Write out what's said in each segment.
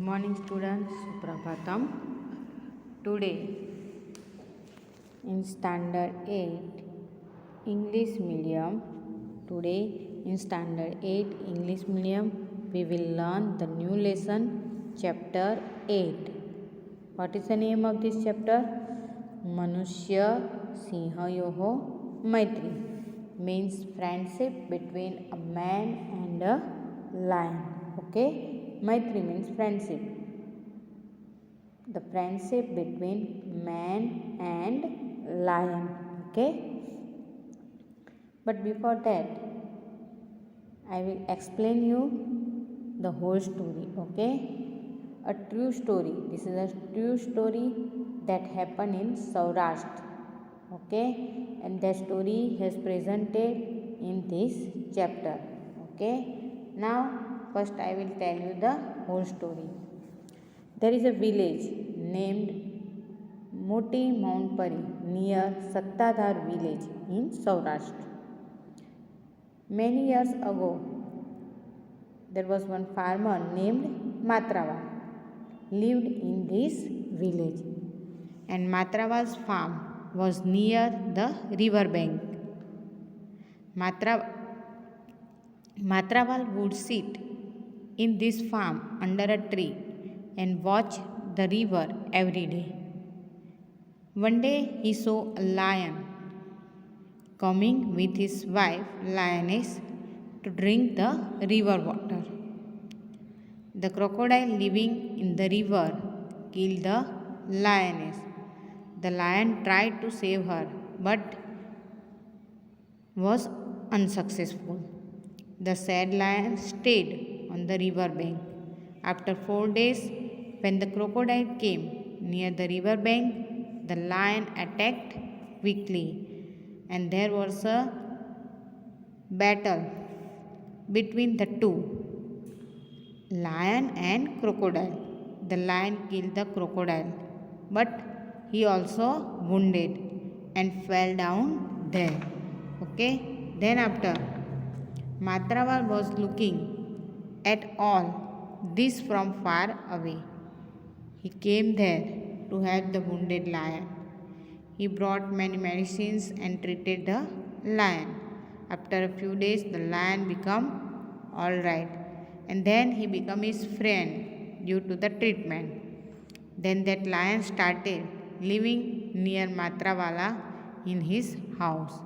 Morning students, Suprabhatam. Today in standard 8 English medium, we will learn the new lesson chapter 8. What is the name of this chapter? Manushya Sinhayoho Maitri, means friendship between a man and a lion. Okay, Maitri means friendship. The friendship between man and lion. Okay. But before that, I will explain you the whole story. Okay. A true story. This is a true story that happened in Saurashtra. Okay. And the story has presented in this chapter. Okay. Now, first I will tell you the whole story. There is a village named Moti Mountpari near Sattadhar village in Saurashtra. Many years ago, there was one farmer named Matraval lived in this village, and Matraval's farm was near the river bank. Matraval would sit in this farm under a tree and watch the river every day. One day he saw a lion coming with his wife lioness to drink the river water. The crocodile living in the river killed the lioness. The lion tried to save her but was unsuccessful. The sad lion stayed on the river bank. After 4 days, when the crocodile came near the river bank, the lion attacked quickly, and there was a battle between the two, lion and crocodile. The lion killed the crocodile, but he also wounded and fell down there. Okay. Then after, Matraval was looking at all this from far away. He came there to help the wounded lion. He brought many medicines and treated the lion. After a few days, the lion became all right, and then he became his friend due to the treatment. Then that lion started living near Matravala in his house.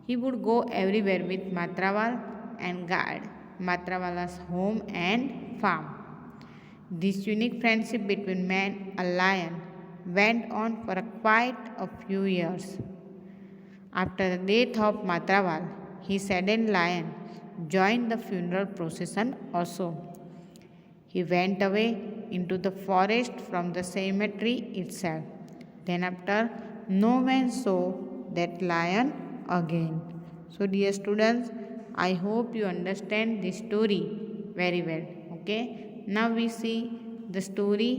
He would go everywhere with Matraval and guard Matravala's home and farm. This unique friendship between man and lion went on for quite a few years. After the death of Matraval, his saddened lion joined the funeral procession also. He went away into the forest from the cemetery itself. Then after, no man saw that lion again. So dear students, I hope you understand this story very well. Okay. Now we see the story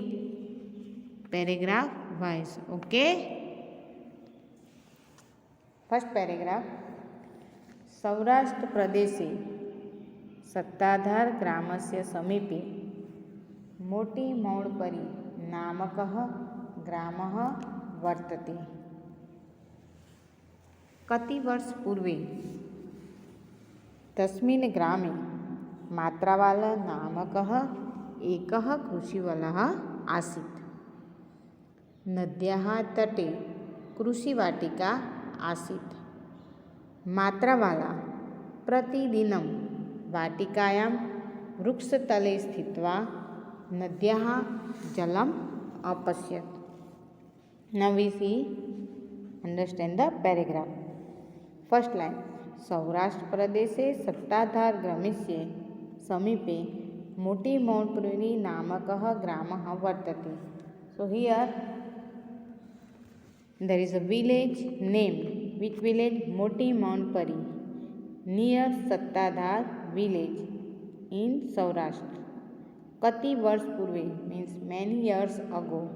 paragraph wise. Okay. First paragraph. Saurashtra प्रदेशे सत्ताधार ग्रामस्य समीपे मोटी मौडपरी नामकः ग्रामः वर्तते. कति वर्ष पूर्वे तस्मिन् ग्रामे मात्रावाल नामकः एकः कृषिवलः आसीत्. नद्याः तटे कृषिवाटिका आसीत्. मात्रावाला प्रतिदिनं वाटिकायां वृक्षतले स्थित्वा नद्याः जलम् अपश्यत्. Now we see, understand the paragraph. First line. Saurashtra प्रदेशे सत्ताधार ग्रामस्य समीपे मोटी मौडपरी नामकः ग्रामः वर्तते. So here there is a village named, which village? Moti Mountpari near Sattadhar village in Saurashtra. Kati वर्ष पूर्वे means many years ago.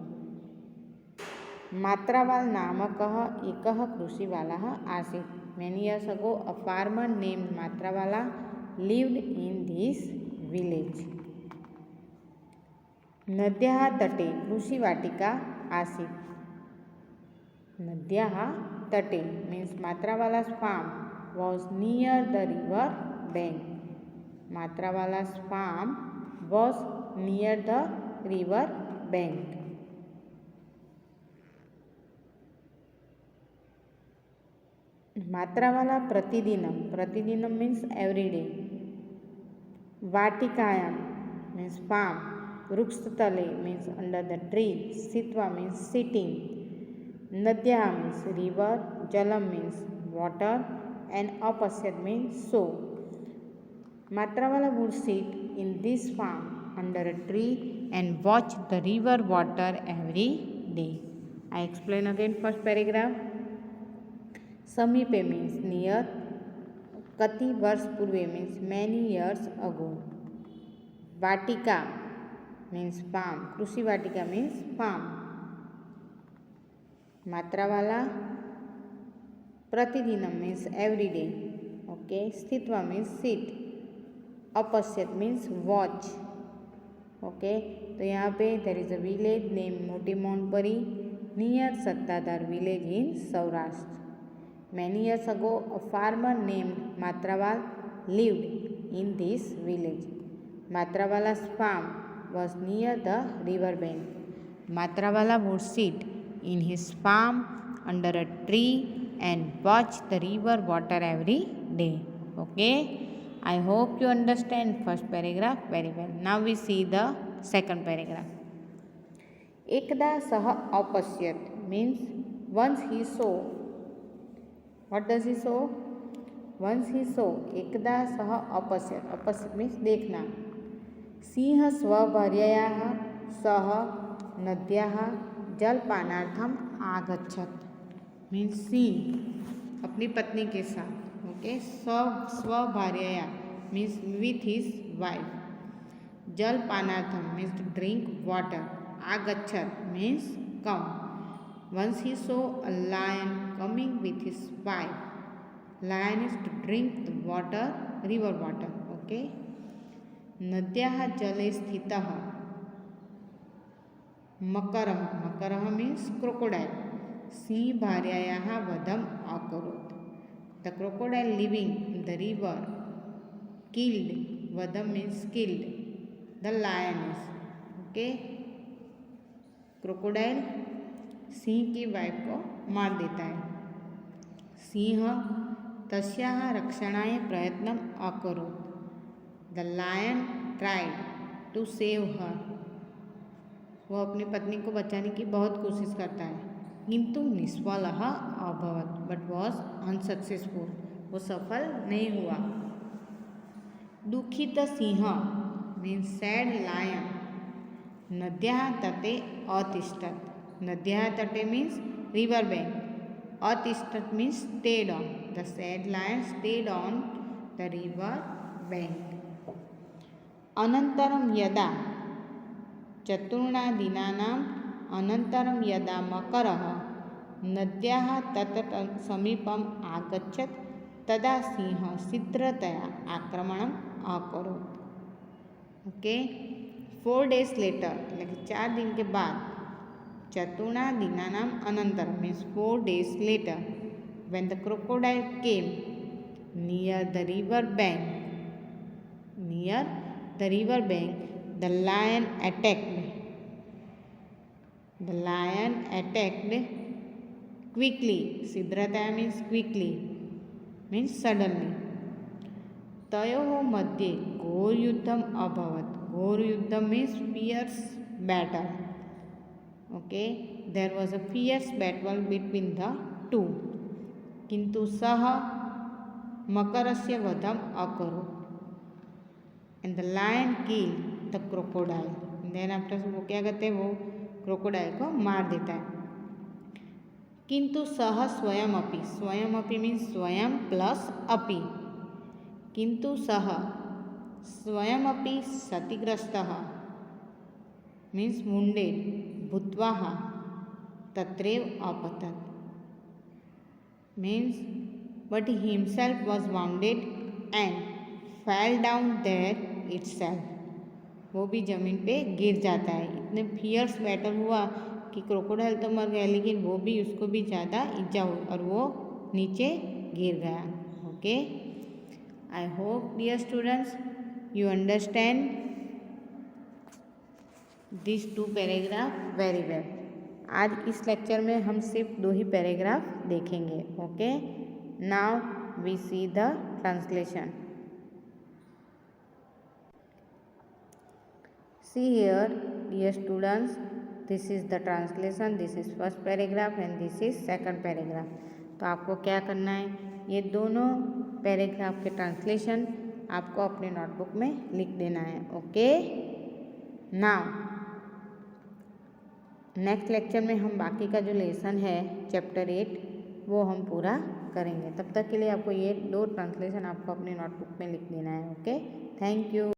Matraval नामकः एकः कृषिवालः आसीत्. Many years ago, a farmer named Matravala lived in this village. नद्याः तटे कृषिवाटिका आसीत्. नद्याः तटे means Matrawala's farm was near the river bank. Matrawala's farm was near the river bank. Matrawala प्रतिदिनम means every day. Vatikayam means farm. Vrukstale means under the tree. Sitva means sitting. Nadya means river. Jalam means water. And Apasyat means so. Matrawala would sit in this farm under a tree and watch the river water every day. I explain again first paragraph. Samipe means near. Kati वर्ष पूर्वे means many years ago. Vatika means farm. Krushi Vatika means farm. Matrawala Pratidinam means every day. Okay. Sthitva means sit. Apasyat means watch. Okay. तो यहाँ पे there is a village named Moti Monpari near Sattadar village in Saurashtra. Many years ago, a farmer named Matrawal lived in this village. Matrawala's farm was near the river bank. Matrawala would sit in his farm under a tree and watch the river water every day. Okay, I hope you understand first paragraph very well. Now we see the second paragraph. Ekda saha apasyat means once he saw. What does he saw? Once he saw. एकदा सह अपश्यत. अपश्यत means देखना. सिंह स्वभार्ययाः सह नद्याः जलपानार्थम आगच्छत. means Singh अपनी पत्नी के साथ. Okay. स्वभार्यया means with his wife. जलपानार्थम means to drink water. आगच्छत means come. Once he saw a lion coming with his wife. Lion is to drink the water, river water. Okay. नद्याः जले स्थितः मकरः. मकरः means crocodile. सिंहभार्यायाः वधम् अकरोत्. The crocodile living in the river killed. Vadam means killed. The lioness. Okay. Crocodile Singh की wife को मार देता है. सिंह तस्याः रक्षणाय प्रयत्नम् अकरोत्. The lion tried to save her. वो अपनी पत्नी को बचाने की बहुत कोशिश करता है, किंतु निष्फलः अभवत्. But was unsuccessful. वो सफल नहीं हुआ. दुखित सिंह मीन्स सैड लायन नद्याः तटे अतिष्ठत्. नद्याः तटे means river bank. Atistat means stayed on. The sad lion stayed on the river bank. Anantaram yada चतुर्णादिनानाम् अनन्तरं यदा मकरः नद्याः तट समीपम् आगच्छत् तदा सिंहः शीघ्रतया आक्रमणम् अकरोत्. ओके. 4 days later એટલે કે 4 दिन के बाद चतुर्णा दिनानाम अनंतर means 4 days later when the crocodile came near the river bank the lion attacked quickly. Sidrataya means quickly means suddenly. तयोः मध्ये घोर युद्धम् अभवत्. घोर युद्धं means fierce battle. Okay, there was a fierce battle between the two. किंतु सः मकरस्य वधम् अकरोत्. And the lion killed the crocodile. Then after वो क्या करते हैं, वो क्रोकोडाइल को मार देता है. किंतु सः स्वयं अपि मीन्स स्वयं प्लस अपि. किंतु सः स्वयं अपि क्षतिग्रस्तः मीन्स wounded भूत्वा तत्रैव अपतत् means but he himself was wounded and fell down there itself. वो भी जमीन पे गिर जाता है. इतने फियर्स बैटल हुआ कि क्रोकोडाइल तो मर गया लेकिन वो भी उसको भी ज़्यादा इजा हुई और वो नीचे गिर गया। Okay, I hope dear students you understand this 2 paragraph very well. आज इस लेक्चर में हम सिर्फ 2 ही पैराग्राफ देखेंगे। Okay, now we see the translation. See here, dear students, this is the translation. This is first paragraph and this is second paragraph. तो आपको क्या करना है, ये दोनों पैराग्राफ के ट्रांसलेशन आपको अपने नोटबुक में लिख देना है। ओके, नाउ नेक्स्ट लेक्चर में हम बाकी का जो लेसन है चैप्टर 8 वो हम पूरा करेंगे। तब तक के लिए आपको ये 2 ट्रांसलेशन आपको अपने नोटबुक में लिख देना है। Okay, thank you.